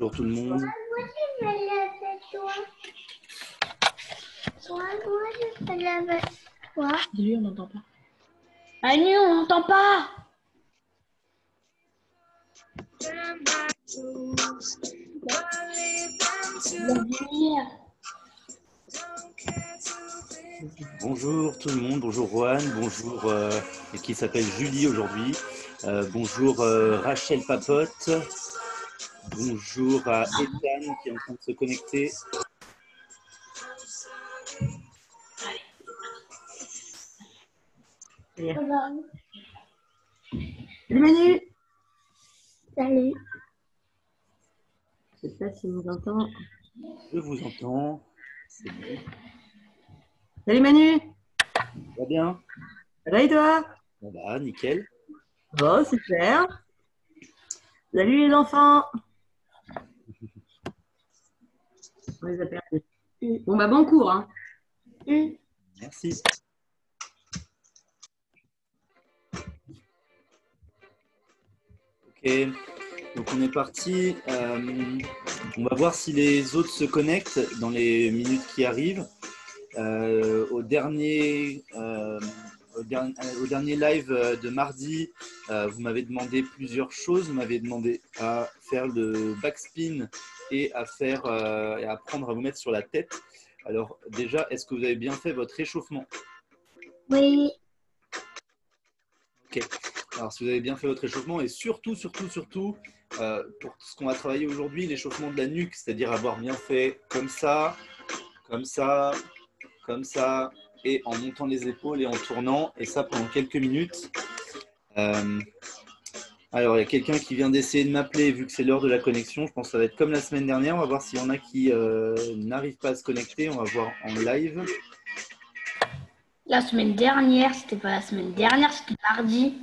Bonjour tout le monde. Moi, je vais laver toi. Moi, je vais laver toi. Dis-lui, on n'entend pas. Annie, on n'entend pas. Vladimir. Bonjour tout le monde. Bonjour Rohan. Bonjour et qui s'appelle Julie aujourd'hui. Bonjour Rachel Papote. Bonjour à Ethan qui est en train de se connecter. Salut Manu. Salut. Je sais pas si vous entend. Je vous entends. C'est bon. Salut Manu. Ça va bien? Ça va et toi? Bon bah nickel. Bon, super. Salut les enfants. On les a perdus. Bon bah bon cours, hein. Merci. Ok, donc on est parti. On va voir si les autres se connectent dans les minutes qui arrivent. Au dernier live de mardi, vous m'avez demandé plusieurs choses. Vous m'avez demandé à faire le backspin et à apprendre à vous mettre sur la tête. Alors déjà, est-ce que vous avez bien fait votre échauffement? Oui. Ok. Alors si vous avez bien fait votre échauffement et surtout, pour ce qu'on va travailler aujourd'hui, l'échauffement de la nuque, c'est-à-dire avoir bien fait comme ça, comme ça, comme ça, et en montant les épaules et en tournant, et ça pendant quelques minutes. Alors, il y a quelqu'un qui vient d'essayer de m'appeler, vu que c'est l'heure de la connexion. Je pense que ça va être comme la semaine dernière. On va voir s'il y en a qui n'arrivent pas à se connecter. On va voir en live. La semaine dernière, c'était pas la semaine dernière, c'était mardi.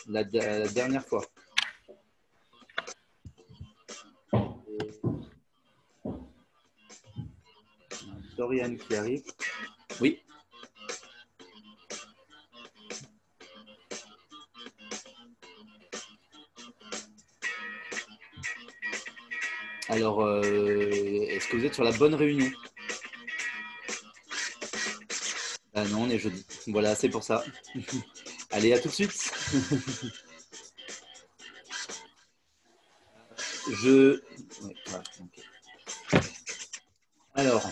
La dernière fois. Dorian qui arrive. Oui. Alors, est-ce que vous êtes sur la bonne réunion? Ah non, on est jeudi. Voilà, c'est pour ça. Allez, à tout de suite. Ouais, voilà, okay. Alors,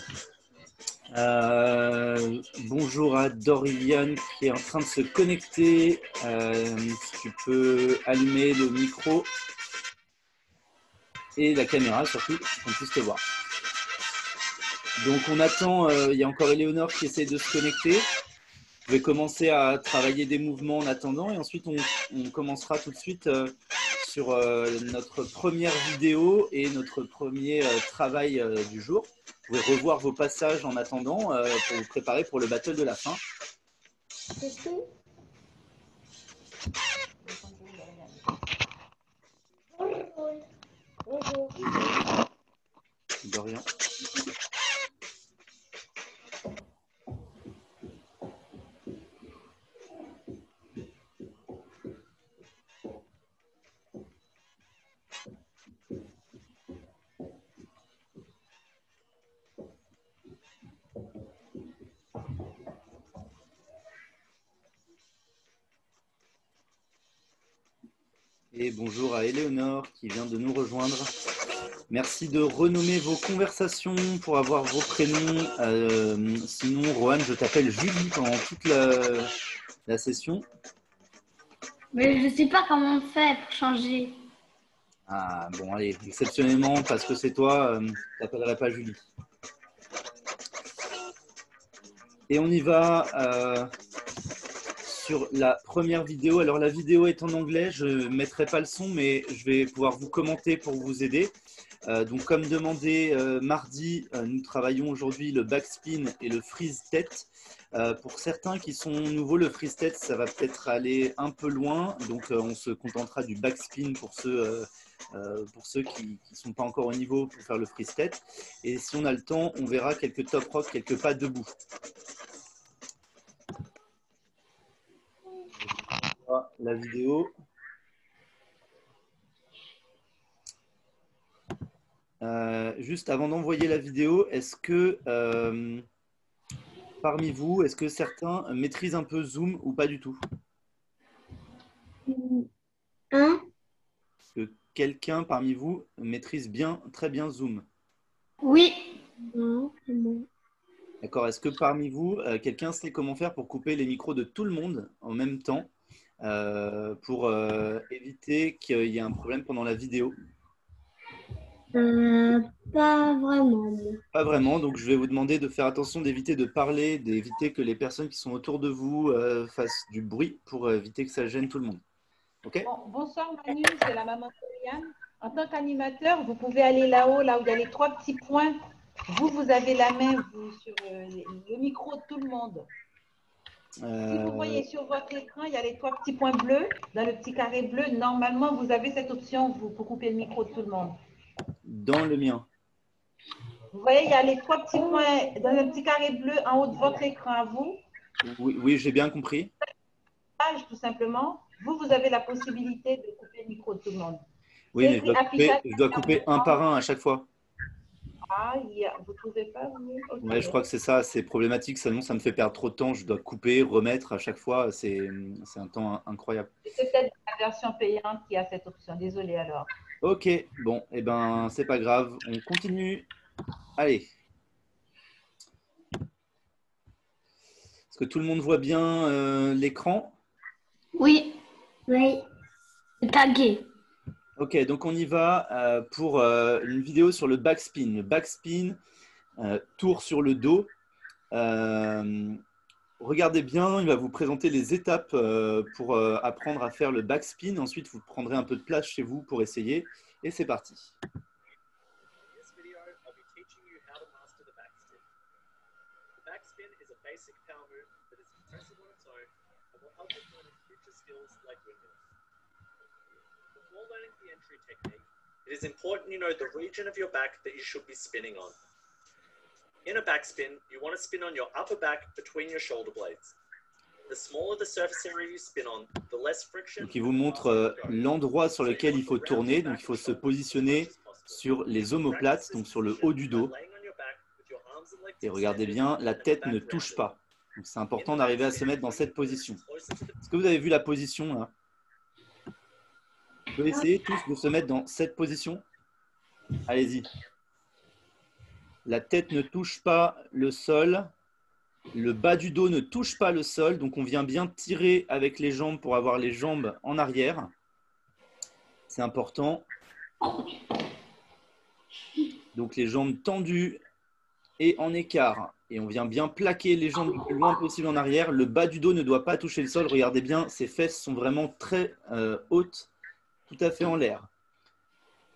bonjour à Dorian qui est en train de se connecter. Si tu peux allumer le micro et la caméra surtout, qu'on puisse te voir. Donc on attend, il y a encore Éléonore qui essaie de se connecter. Je vais commencer à travailler des mouvements en attendant et ensuite on commencera tout de suite sur notre première vidéo et notre premier travail du jour. Vous pouvez revoir vos passages en attendant pour vous préparer pour le battle de la fin. Dorian. Et bonjour à Éléonore qui vient de nous rejoindre. Merci de renommer vos conversations pour avoir vos prénoms. Sinon, Rohan, je t'appelle Julie pendant toute la session. Mais je sais pas comment on fait pour changer. Ah bon, allez, exceptionnellement, parce que c'est toi, je t'appellerai pas Julie. Et on y va sur la première vidéo. Alors la vidéo est en anglais, je ne mettrai pas le son, mais je vais pouvoir vous commenter pour vous aider. Donc comme demandé mardi, nous travaillons aujourd'hui le backspin et le freeze tête. Pour certains qui sont nouveaux, le freeze tête, ça va peut-être aller un peu loin. Donc on se contentera du backspin pour ceux qui ne sont pas encore au niveau pour faire le freeze tête. Et si on a le temps, on verra quelques top rock, quelques pas debout. On va voir. la vidéo. juste avant d'envoyer la vidéo, est-ce que parmi vous, est-ce que certains maîtrisent un peu Zoom ou pas du tout? Un. Est-ce que quelqu'un parmi vous maîtrise très bien Zoom? Oui. Non, non. D'accord. Est-ce que parmi vous, quelqu'un sait comment faire pour couper les micros de tout le monde en même temps pour éviter qu'il y ait un problème pendant la vidéo? Pas vraiment. Pas vraiment, donc je vais vous demander de faire attention d'éviter de parler, d'éviter que les personnes qui sont autour de vous fassent du bruit pour éviter que ça gêne tout le monde. Ok? Bon, bonsoir Manu, c'est la maman de Yann. En tant qu'animateur, vous pouvez aller là-haut, là où il y a les 3 petits points. Vous avez la main sur le micro de tout le monde. Si vous voyez sur votre écran, il y a les 3 petits points bleus. Dans le petit carré bleu, normalement, vous avez cette option pour couper le micro de tout le monde. Dans le mien. Vous voyez, il y a les 3 petits points dans le petit carré bleu en haut de votre écran à vous. Oui, oui, j'ai bien compris. Tout simplement, vous avez la possibilité de couper le micro de tout le monde. Oui, mais je dois couper un par un à chaque fois. Ah, vous ne trouvez pas vous? Okay. Ouais, je crois que c'est ça, c'est problématique, sinon ça me fait perdre trop de temps. Je dois couper, remettre à chaque fois, c'est un temps incroyable. C'est peut-être la version payante qui a cette option, désolé alors. Ok, bon, eh ben c'est pas grave, on continue. Allez. Est-ce que tout le monde voit bien l'écran? Oui. Oui. Tagué. Ok, donc on y va pour une vidéo sur le backspin. Le backspin, tour sur le dos. Regardez bien, il va vous présenter les étapes pour apprendre à faire le backspin. Ensuite, vous prendrez un peu de place chez vous pour essayer. Et c'est parti. Before learning the entry technique, it is important you know the region of your back that you should be spinning on. In a backspin, you want to spin on your upper back between your shoulder blades. The smaller the surface area you spin on, the less friction. Donc, il vous montre l'endroit sur lequel il faut tourner. Donc, il faut se positionner sur les omoplates, donc sur le haut du dos. Et regardez bien, la tête ne touche pas. Donc, c'est important d'arriver à se mettre dans cette position. Est-ce que vous avez vu la position là? Vous pouvez essayer tous de se mettre dans cette position. Allez-y. La tête ne touche pas le sol. Le bas du dos ne touche pas le sol. Donc, on vient bien tirer avec les jambes pour avoir les jambes en arrière. C'est important. Donc, les jambes tendues et en écart. Et on vient bien plaquer les jambes le plus loin possible en arrière. Le bas du dos ne doit pas toucher le sol. Regardez bien, ses fesses sont vraiment très hautes, tout à fait en l'air.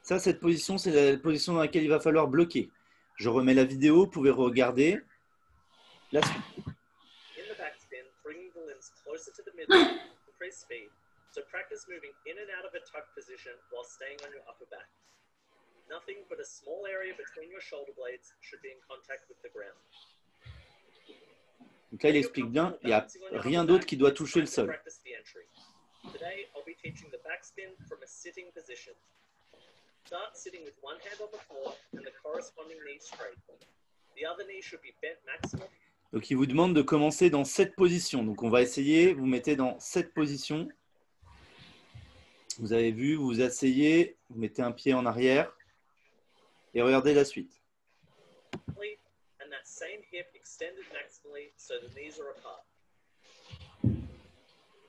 Ça, cette position, c'est la position dans laquelle il va falloir bloquer. Je remets la vidéo, vous pouvez regarder la suite. In the backspin, bringing the limbs closer to the middle, increase speed. So practice moving in and out of a tuck position while staying on your upper back. Nothing but a small area between your shoulder blades should be in contact with the ground. Donc là, il explique bien, il n'y a rien d'autre qui doit toucher le sol. Today, I'll be teaching the backspin from a sitting position. Start sitting with one hand on the floor and the corresponding knee straight. The other knee should be bent maximum. Donc, il vous demande de commencer dans cette position. Donc, on va essayer. Vous mettez dans cette position. Vous avez vu, vous vous asseyez, vous mettez un pied en arrière et regardez la suite. And that same hip extended maximally so the knees are apart.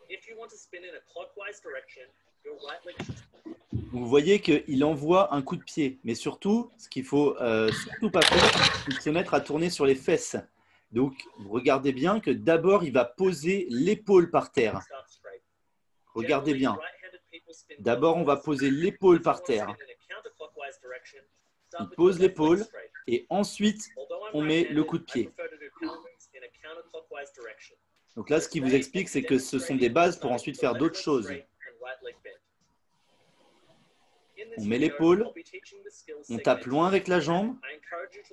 If you want to spin in a clockwise direction, your right leg should. Vous voyez qu'il envoie un coup de pied, mais surtout, ce qu'il faut surtout pas faire, c'est de se mettre à tourner sur les fesses. Donc, vous regardez bien que d'abord, il va poser l'épaule par terre. Regardez bien. D'abord, on va poser l'épaule par terre. Il pose l'épaule et ensuite, on met le coup de pied. Donc là, ce qu'il vous explique, c'est que ce sont des bases pour ensuite faire d'autres choses. On met l'épaule, on tape loin avec la jambe,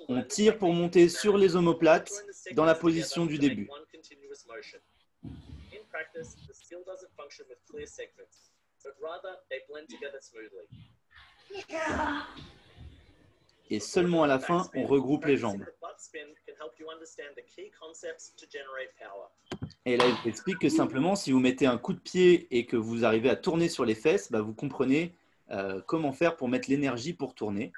on tire pour monter sur les omoplates dans la position du début. et seulement à la fin, on regroupe les jambes. Et là, il vous explique que simplement, si vous mettez un coup de pied et que vous arrivez à tourner sur les fesses, bah, vous comprenez comment faire pour mettre l'énergie pour tourner.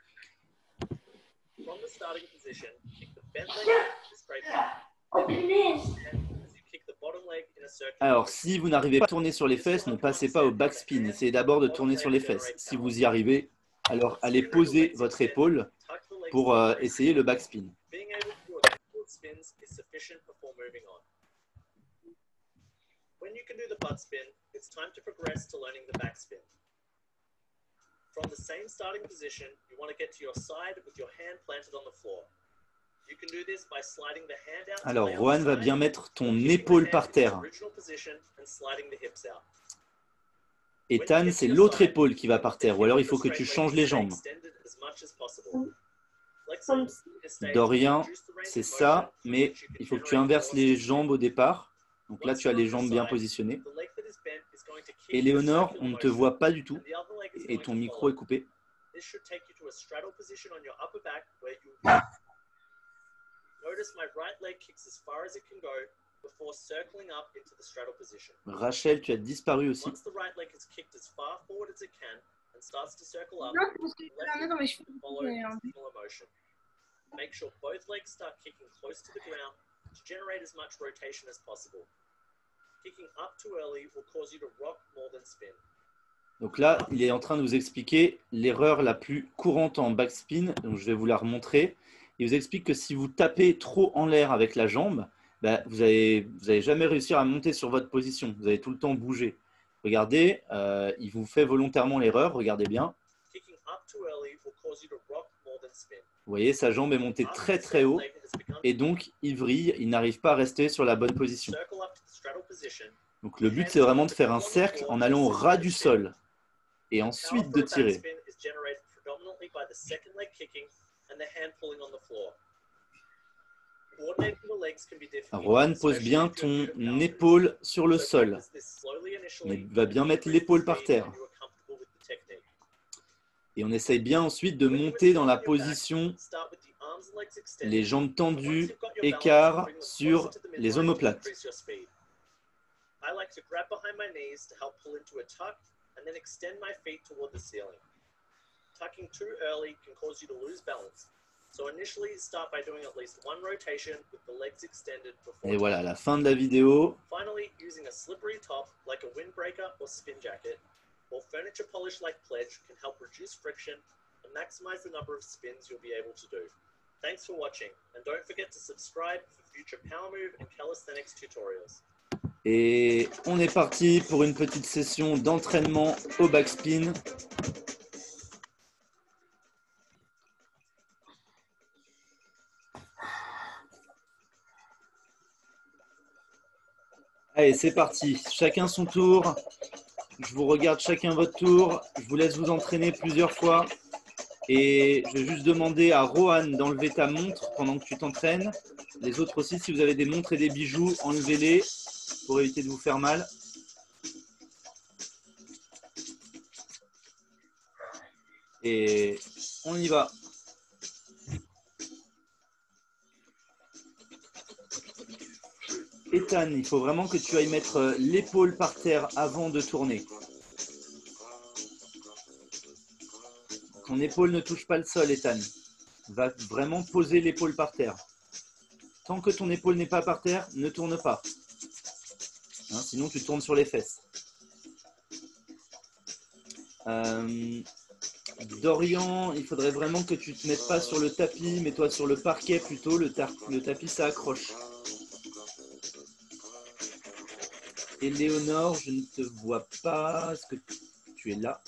Alors, si vous n'arrivez pas à tourner sur les fesses, ne passez pas au backspin. Essayez d'abord de tourner sur les fesses. Si vous y arrivez, alors allez poser votre épaule pour essayer le backspin. When you can do the butt spin, it's time to progress to learning the back spin. From the same starting position, you want to get to your side with your hand planted on the floor. You can do this by sliding the hand out. Alors, Rohan va bien mettre ton épaule par terre. Ethan, c'est l'autre épaule qui va par terre, ou alors il faut que tu changes les jambes. Dorian, c'est ça, mais il faut que tu inverses les jambes au départ. Donc là, tu as les jambes bien positionnées. Et Léonore, on ne te voit pas du tout et ton micro est coupé. Rachel, tu as disparu aussi. Make sure both legs start kicking close to the ground to generate as much rotation as possible. Kicking up too early will cause you to rock more than spin. Donc là, il est en train de vous expliquer l'erreur la plus courante en backspin. Donc je vais vous la remontrer. Il vous explique que si vous tapez trop en l'air avec la jambe, bah, vous allez jamais réussir à monter sur votre position. Vous allez tout le temps bouger. Regardez, il vous fait volontairement l'erreur. Regardez bien. Kicking up too early will cause you to rock more than spin. Vous voyez, sa jambe est montée très très haut et donc il vrille, il n'arrive pas à rester sur la bonne position. Donc le but, c'est vraiment de faire un cercle en allant au ras du sol et ensuite de tirer. Rohan, pose bien ton épaule sur le sol, mais va bien mettre l'épaule par terre. Et on essaye bien ensuite de monter dans la position, les jambes tendues, écart sur les omoplates. Et voilà, la fin de la vidéo. Or furniture polish like Pledge can help reduce friction and maximize the number of spins you'll be able to do. Thanks for watching, and don't forget to subscribe for future power move and calisthenics tutorials. Et on est parti pour une petite session d'entraînement au backspin. Allez, c'est parti. Chacun son tour. Je vous regarde chacun votre tour. Je vous laisse vous entraîner plusieurs fois. Et je vais juste demander à Rohan d'enlever ta montre pendant que tu t'entraînes. Les autres aussi, si vous avez des montres et des bijoux, enlevez-les pour éviter de vous faire mal. Et on y va. Ethan, il faut vraiment que tu ailles mettre l'épaule par terre avant de tourner. Ton épaule ne touche pas le sol, Ethan. Va vraiment poser l'épaule par terre. Tant que ton épaule n'est pas par terre, ne tourne pas. Hein, sinon, tu tournes sur les fesses. Dorian, il faudrait vraiment que tu ne te mettes pas sur le tapis, mets-toi sur le parquet plutôt. Le tapis, ça accroche. Et Léonore, je ne te vois pas. Est-ce que tu es là?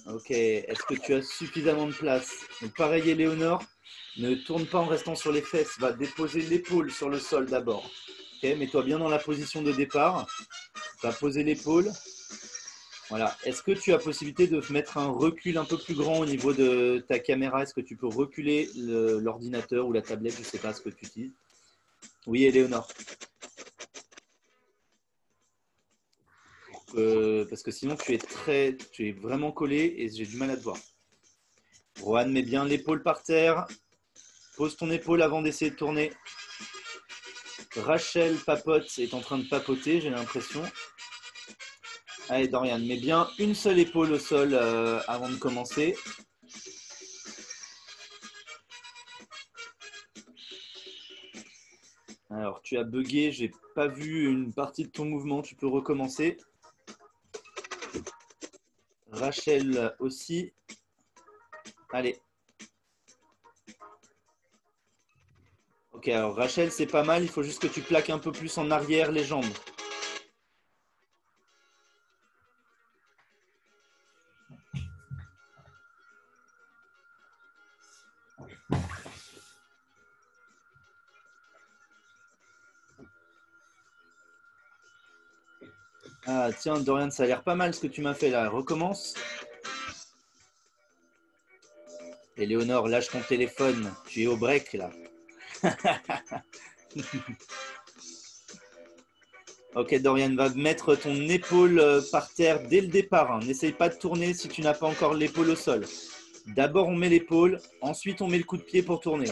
Ok. Est-ce que tu as suffisamment de place? Donc pareil, Léonore, ne tourne pas en restant sur les fesses. Va déposer l'épaule sur le sol d'abord. Ok. Mets-toi bien dans la position de départ. Va poser l'épaule. Voilà. Est-ce que tu as possibilité de mettre un recul un peu plus grand au niveau de ta caméra? Est-ce que tu peux reculer l'ordinateur ou la tablette? Je ne sais pas ce que tu utilises. Oui, Éléonore. Parce que sinon, tu es vraiment collé et j'ai du mal à te voir. Rohan, mets bien l'épaule par terre. Pose ton épaule avant d'essayer de tourner. Rachel papote, est en train de papoter, j'ai l'impression. Allez, Dorian, mets bien une seule épaule au sol avant de commencer. Alors, tu as bugué, j'ai pas vu une partie de ton mouvement, tu peux recommencer. Rachel aussi. Allez. Ok, alors Rachel, c'est pas mal, il faut juste que tu plaques un peu plus en arrière les jambes. Ah tiens, Dorian, ça a l'air pas mal ce que tu m'as fait là. Recommence. Éléonore, lâche ton téléphone. Tu es au break là. Ok, Dorian, va mettre ton épaule par terre dès le départ. Hein. N'essaye pas de tourner si tu n'as pas encore l'épaule au sol. D'abord, on met l'épaule. Ensuite, on met le coup de pied pour tourner.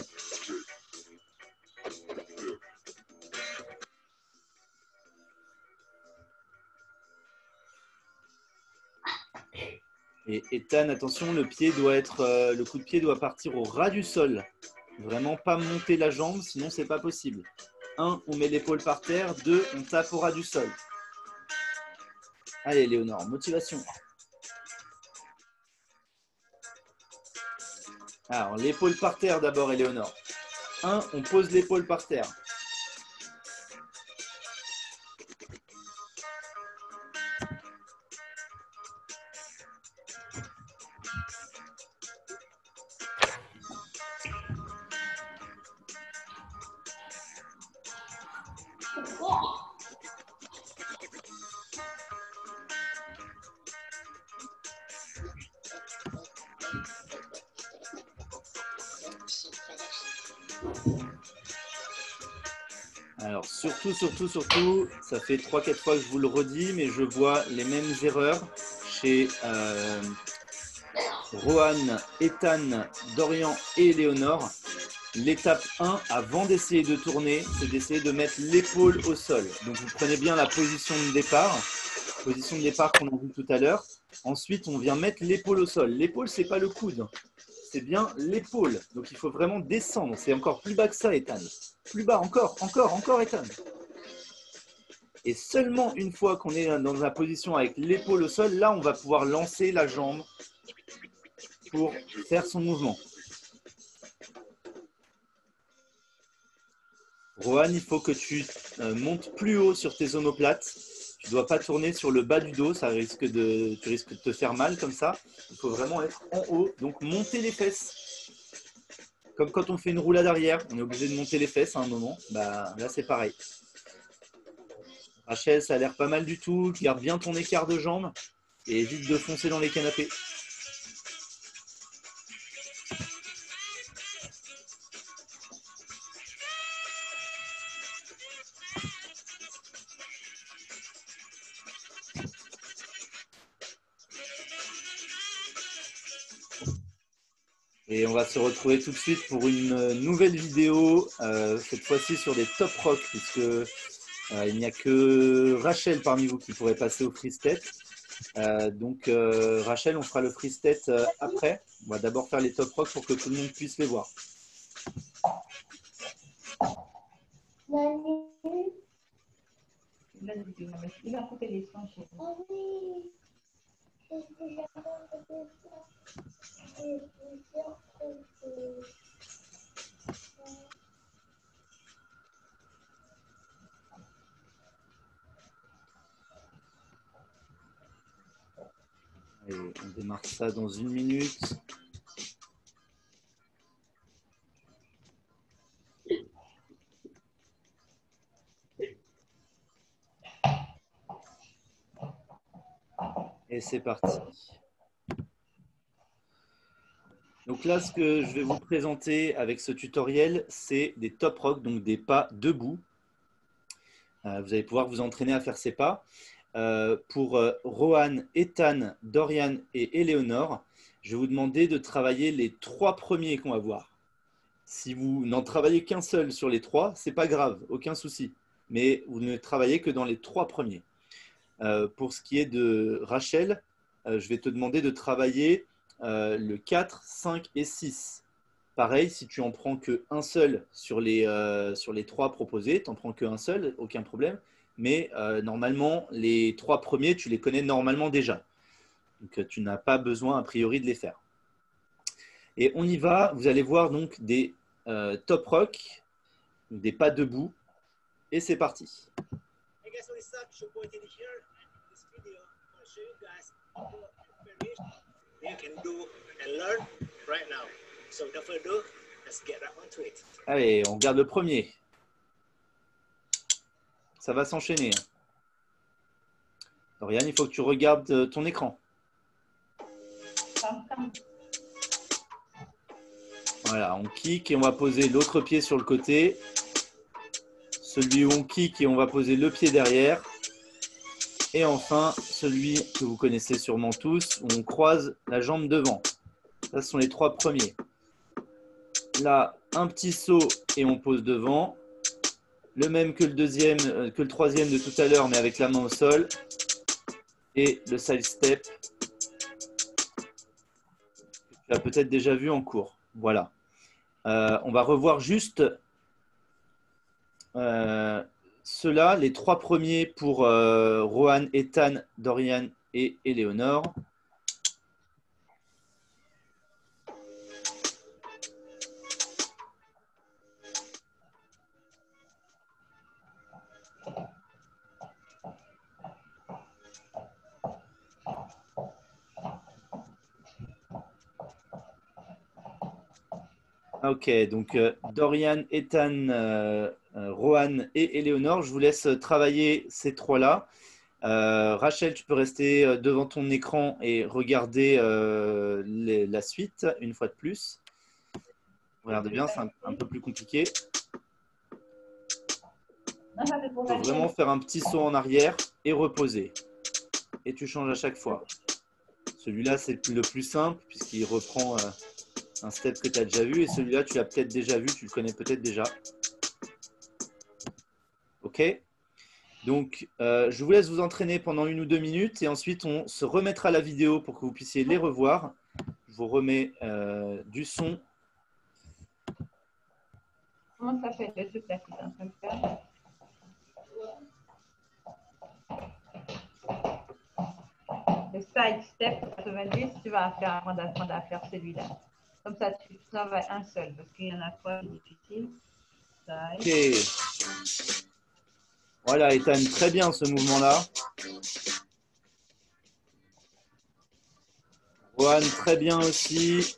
Et Ethan, attention, le coup de pied doit partir au ras du sol. Vraiment pas monter la jambe, sinon c'est pas possible. 1, on met l'épaule par terre. 2, on tape au ras du sol. Allez, Léonore, motivation. Alors, l'épaule par terre d'abord, Éléonore. 1, on pose l'épaule par terre. Alors, surtout, ça fait 3-4 fois que je vous le redis, mais je vois les mêmes erreurs chez Rohan, Ethan, Dorian et Léonore. L'étape 1, avant d'essayer de tourner, c'est d'essayer de mettre l'épaule au sol. Donc, vous prenez bien la position de départ qu'on a vu tout à l'heure. Ensuite, on vient mettre l'épaule au sol. L'épaule, ce n'est pas le coude, c'est bien l'épaule. Donc, il faut vraiment descendre. C'est encore plus bas que ça, Ethan. Plus bas, encore, Ethan. Et seulement une fois qu'on est dans la position avec l'épaule au sol, là, on va pouvoir lancer la jambe pour faire son mouvement. Rohan, il faut que tu montes plus haut sur tes omoplates. Tu ne dois pas tourner sur le bas du dos, tu risques de te faire mal comme ça. Il faut vraiment être en haut, donc monter les fesses. Comme quand on fait une roulade arrière, on est obligé de monter les fesses à un moment. Bah, là, c'est pareil. Rachel, ça a l'air pas mal du tout. Garde bien ton écart de jambes et évite de foncer dans les canapés. Et on va se retrouver tout de suite pour une nouvelle vidéo, cette fois-ci sur des top rock, puisque il n'y a que Rachel parmi vous qui pourrait passer au free step. Donc Rachel, on fera le free step après. On va d'abord faire les top rock pour que tout le monde puisse les voir. Et on démarre ça dans 1 minute. Et c'est parti. Donc là, ce que je vais vous présenter avec ce tutoriel, c'est des top rock, donc des pas debout. Vous allez pouvoir vous entraîner à faire ces pas. Pour Rohan, Ethan, Dorian et Éléonore, je vais vous demander de travailler les 3 premiers qu'on va voir. Si vous n'en travaillez qu'un seul sur les 3, ce n'est pas grave, aucun souci. Mais vous ne travaillez que dans les 3 premiers. Pour ce qui est de Rachel, je vais te demander de travailler le 4, 5 et 6. Pareil, si tu en prends qu'un seul sur les 3 proposés, tu n'en prends qu'un seul, aucun problème. Mais normalement, les 3 premiers, tu les connais normalement déjà. Donc, tu n'as pas besoin, a priori, de les faire. Et on y va. Vous allez voir donc des top rock, des pas debout. Et c'est parti. Hey guys, what is up? It's your boy Teddy here. And in this video, I'm going to show you guys how you can do and learn right now. So without further ado, let's get right onto it. Allez, on regarde le premier. Ça va s'enchaîner. Dorian, il faut que tu regardes ton écran. Voilà, on kick et on va poser l'autre pied sur le côté. Celui où on kick et on va poser le pied derrière. Et enfin, celui que vous connaissez sûrement tous, où on croise la jambe devant. Ça, ce sont les 3 premiers. Là, un petit saut et on pose devant. Le même que le troisième de tout à l'heure, mais avec la main au sol. Et le side step, que tu as peut-être déjà vu en cours. Voilà. On va revoir juste ceux-là, les 3 premiers pour Rohan, Ethan, Dorian et Éléonore. Ok, donc Dorian, Ethan, Rohan et Éléonore, je vous laisse travailler ces 3-là. Rachel, tu peux rester devant ton écran et regarder la suite une fois de plus. Regardez bien, c'est un peu plus compliqué. Il faut vraiment faire un petit saut en arrière et reposer. Et tu changes à chaque fois. Celui-là, c'est le plus simple puisqu'il reprend un step que tu as déjà vu. Et celui-là, tu l'as peut-être déjà vu, tu le connais peut-être déjà. Ok ? Donc, je vous laisse vous entraîner pendant 1 ou 2 minutes et ensuite, on se remettra la vidéo pour que vous puissiez les revoir. Je vous remets du son. Comment ça fait le truc là que tu es en train de faire? Le side step 90, tu vas apprendre à faire celui-là. Comme ça, tu travailles un seul parce qu'il y en a 3 difficiles. Ok. Voilà, Ethan, très bien ce mouvement-là. Rohan, très bien aussi.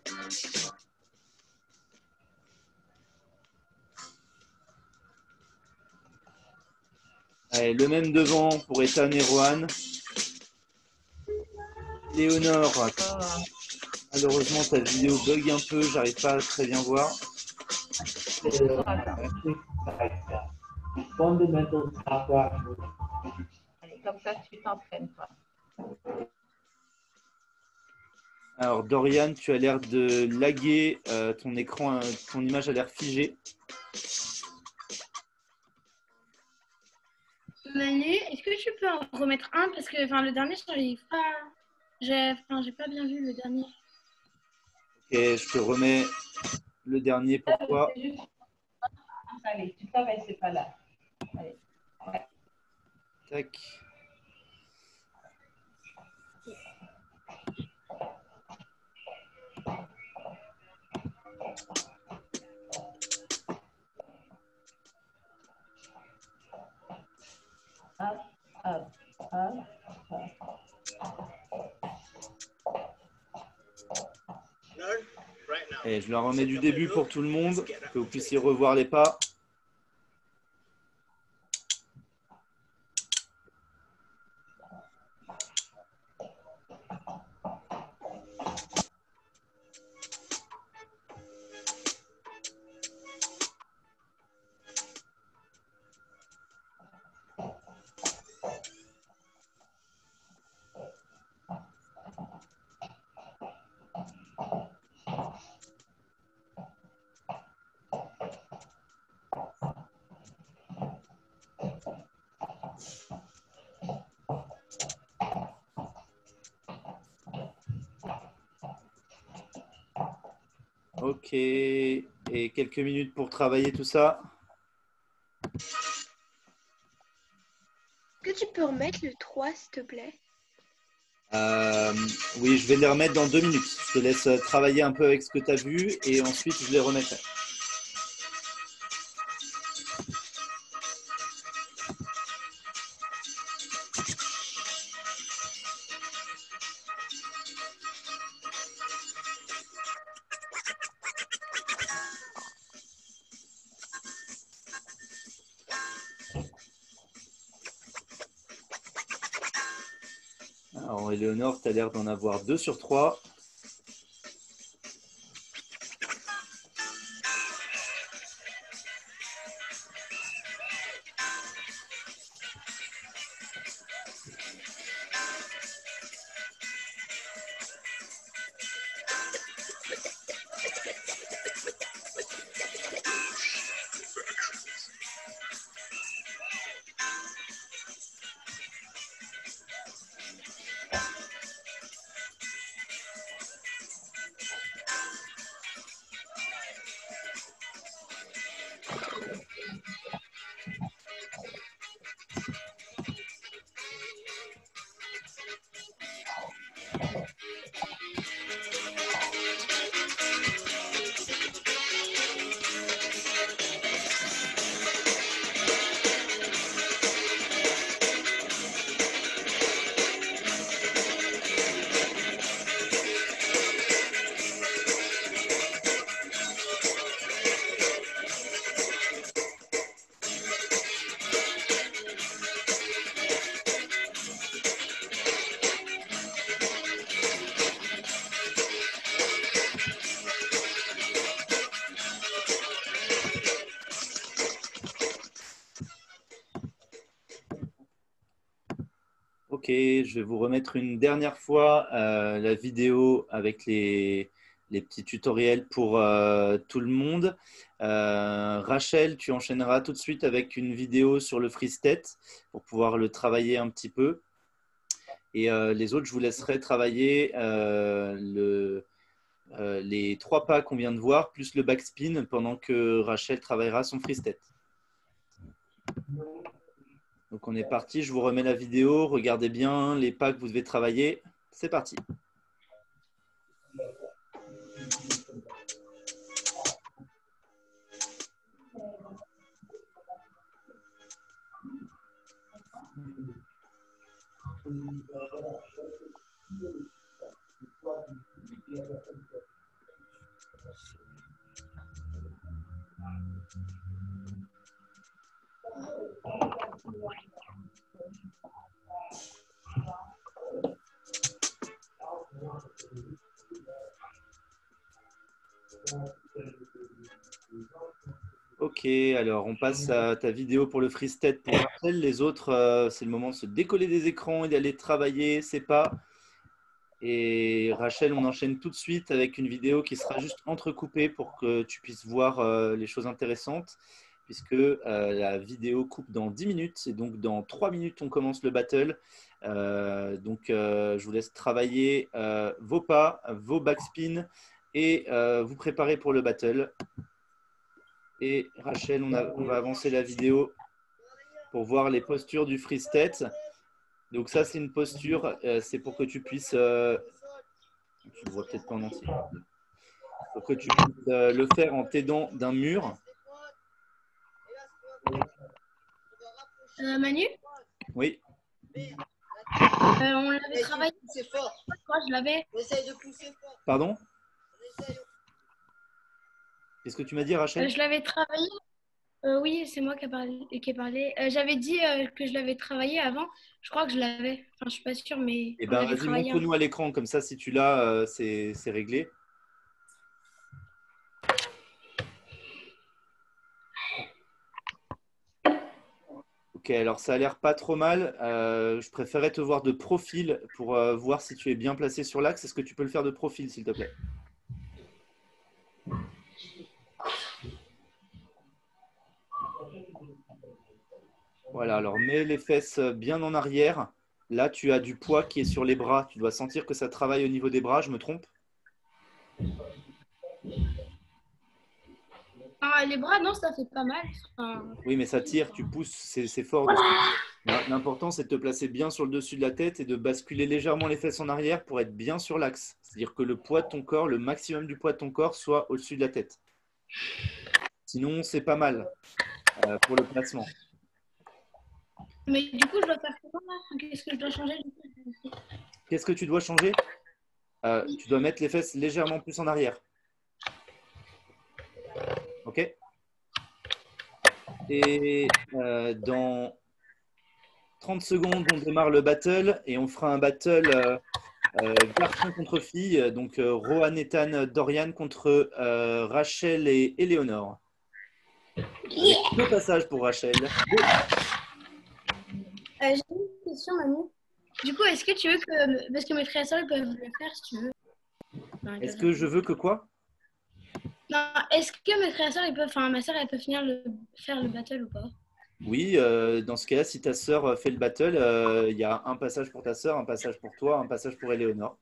Allez, le même devant pour Ethan et Rohan. Léonore, malheureusement ta vidéo bug un peu, j'arrive pas à très bien voir. Allez, comme ça, tu t'entraînes pas. Alors Dorian, tu as l'air de laguer ton écran, ton image a l'air figée. Manu, est-ce que tu peux en remettre un parce que le dernier, je n'arrive pas. J'ai pas bien vu le dernier. Ok, je te remets le dernier. Pourquoi? Allez, tu travailles, c'est pas là. Allez. Ouais. Tac. Et je la remets du début pour tout le monde, que vous puissiez revoir les pas. Ok. Et quelques minutes pour travailler tout ça. Est-ce que tu peux remettre le 3, s'il te plaît? Oui, je vais les remettre dans 2 minutes. Je te laisse travailler un peu avec ce que tu as vu et ensuite je les remettrai. Alors, Éléonore, tu as l'air d'en avoir 2 sur 3. Ok, je vais vous remettre une dernière fois la vidéo avec les petits tutoriels pour tout le monde. Rachel, tu enchaîneras tout de suite avec une vidéo sur le free-step pour pouvoir le travailler un petit peu. Et les autres, je vous laisserai travailler les 3 pas qu'on vient de voir, plus le backspin, pendant que Rachel travaillera son free-step. Donc on est parti, je vous remets la vidéo, regardez bien les pas que vous devez travailler. C'est parti. Ok, alors on passe à ta vidéo pour le free-step pour Rachel. Les autres, c'est le moment de se décoller des écrans et d'aller travailler ses pas. Et Rachel, on enchaîne tout de suite avec une vidéo qui sera juste entrecoupée pour que tu puisses voir les choses intéressantes, puisque la vidéo coupe dans 10 minutes et donc dans 3 minutes, on commence le battle. Je vous laisse travailler vos pas, vos backspins et vous préparer pour le battle. Et Rachel, on va avancer la vidéo pour voir les postures du free-step. Donc ça, c'est une posture, c'est pour que tu puisses, tu ne vois peut-être pas en entier, pour que tu puisses le faire en t'aidant d'un mur. Manu, Oui. on l'avait travaillé. Moi, je l'avais. Pardon? Qu'est-ce que tu m'as dit, Rachel? Je l'avais travaillé. Oui, c'est moi qui ai parlé. J'avais dit que je l'avais travaillé avant. Je crois que je l'avais. Enfin, je suis pas sûre, mais Eh on ben, l'avait vas-y, travaillé. montre-nous à l'écran. Comme ça, si tu l'as, c'est réglé. Ok, alors ça a l'air pas trop mal. Je préférais te voir de profil pour voir si tu es bien placé sur l'axe. Est-ce que tu peux le faire de profil, s'il te plaît? Voilà, alors mets les fesses bien en arrière. Là, tu as du poids qui est sur les bras. Tu dois sentir que ça travaille au niveau des bras, je me trompe? Enfin, les bras, non, ça fait pas mal. Enfin, Oui, mais ça tire, tu pousses, c'est fort. L'important, c'est de te placer bien sur le dessus de la tête et de basculer légèrement les fesses en arrière pour être bien sur l'axe. C'est-à-dire que le poids de ton corps, le maximum du poids de ton corps soit au-dessus de la tête. Sinon, c'est pas mal pour le placement. mais du coup, je dois faire comment là? Qu'est-ce que je dois changer du coup? Qu'est-ce que tu dois changer? Tu dois mettre les fesses légèrement plus en arrière. OK? Et dans 30 secondes, on démarre le battle et on fera un battle garçon contre fille. Donc, Rohan, Ethan, Dorian contre Rachel et Éléonore. Avec 2 passages pour Rachel. J'ai une question, Mamie. Du coup, est-ce que tu veux que. Parce que mes frères et sœurs, ils peuvent le faire si tu veux. Enfin, Est-ce que je veux que quoi? Non, est-ce que mes frères et sœurs, ils peuvent. Enfin, ma sœur, elle peut faire le battle ou pas? Oui, dans ce cas-là, si ta sœur fait le battle, il y a un passage pour ta sœur, un passage pour toi, un passage pour Éléonore.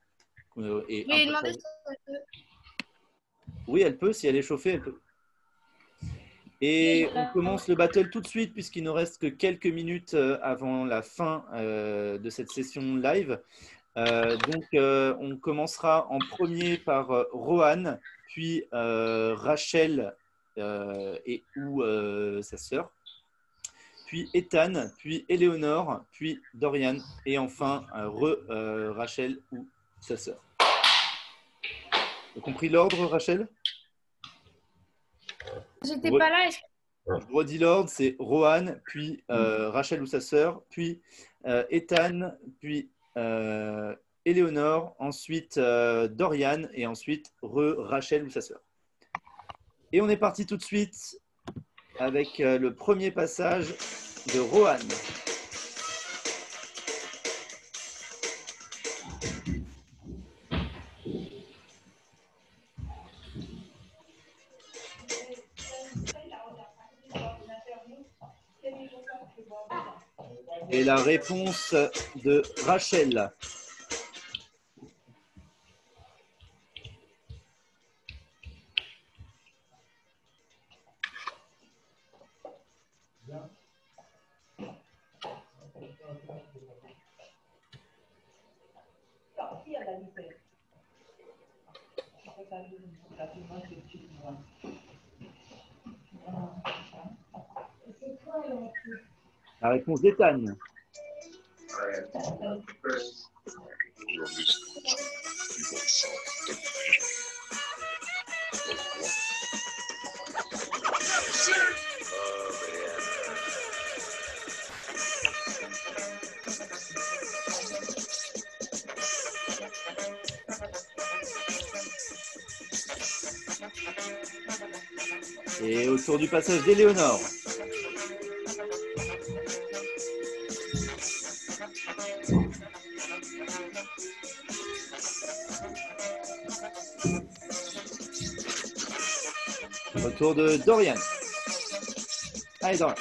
Et Je un lui ai demandé passage- si elle peut. Oui, elle peut, si elle est chauffée, elle peut. Et on commence le battle tout de suite puisqu'il ne reste que quelques minutes avant la fin de cette session live. Donc, on commencera en premier par Rohan, puis Rachel et ou sa sœur, puis Ethan, puis Éléonore, puis Dorian, et enfin Rachel ou sa sœur. T'as compris l'ordre, Rachel? J'étais pas là. Je redis l'ordre, c'est Rohan, puis Rachel ou sa sœur, puis Ethan, puis Éléonore, ensuite Dorian, et ensuite Rachel ou sa sœur. Et on est parti tout de suite avec le premier passage de Rohan. Et la réponse de Rachel. La réponse d'Ethan. Et autour du passage d'Éléonore. Autour de Dorian. Allez, Dorian.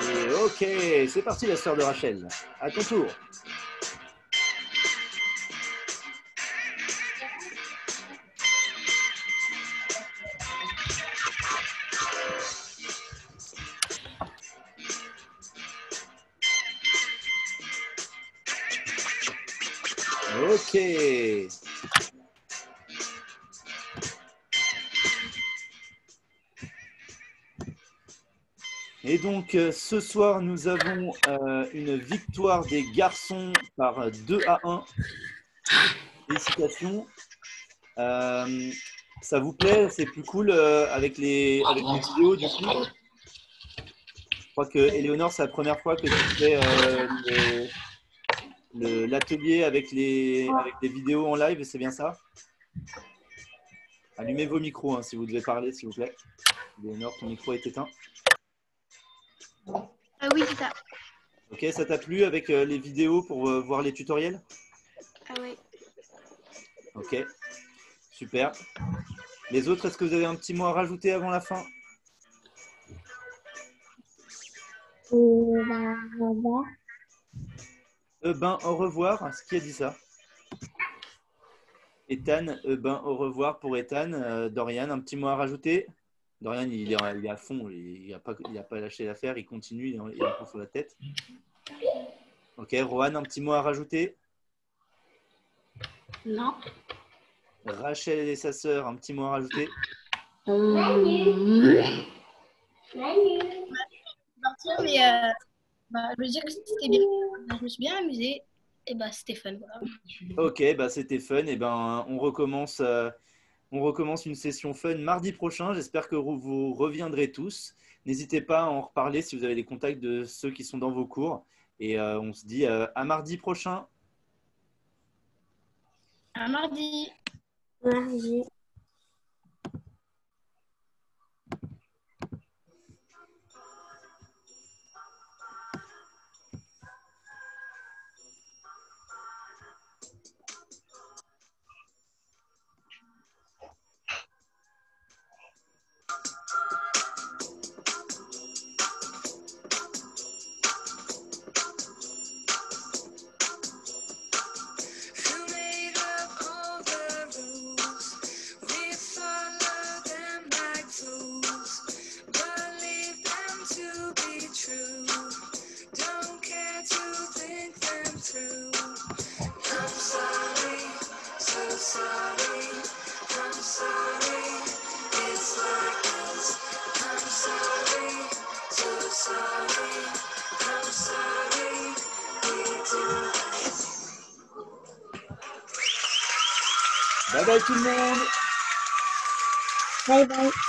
Et ok, c'est parti la sœur de Rachel. À ton tour. Ok. Et donc, ce soir, nous avons une victoire des garçons par 2-1. Félicitations. Ça vous plaît? C'est plus cool avec les vidéos du coup? Je crois que Éléonore, c'est la première fois que tu fais l'atelier avec les vidéos en live, c'est bien ça? Allumez vos micros hein, si vous devez parler, s'il vous plaît. Éléonore, ton micro est éteint. Ah oui, c'est ça. Ok, ça t'a plu avec les vidéos pour voir les tutoriels? Ah oui. Ok. Super. Les autres, est-ce que vous avez un petit mot à rajouter avant la fin? Bah, au revoir. Ben, au revoir. Qui a dit ça? Ethan, ben, au revoir pour Ethan. Dorian, un petit mot à rajouter? Dorian, il est à fond. Il n'a pas lâché l'affaire. Il continue. Il est encore sur la tête. Ok, Rohan, un petit mot à rajouter? Non. Rachel et sa sœur, un petit mot à rajouter? Partir, mais je veux dire que c'était bien. Je me suis bien amusée. Et bah, c'était fun. Voilà. Ok, bah, c'était fun. Et ben, on recommence une session fun mardi prochain. J'espère que vous reviendrez tous. N'hésitez pas à en reparler si vous avez les contacts de ceux qui sont dans vos cours. Et on se dit à mardi prochain. À mardi. Mardi. Bye bye tout le monde. Bye bye.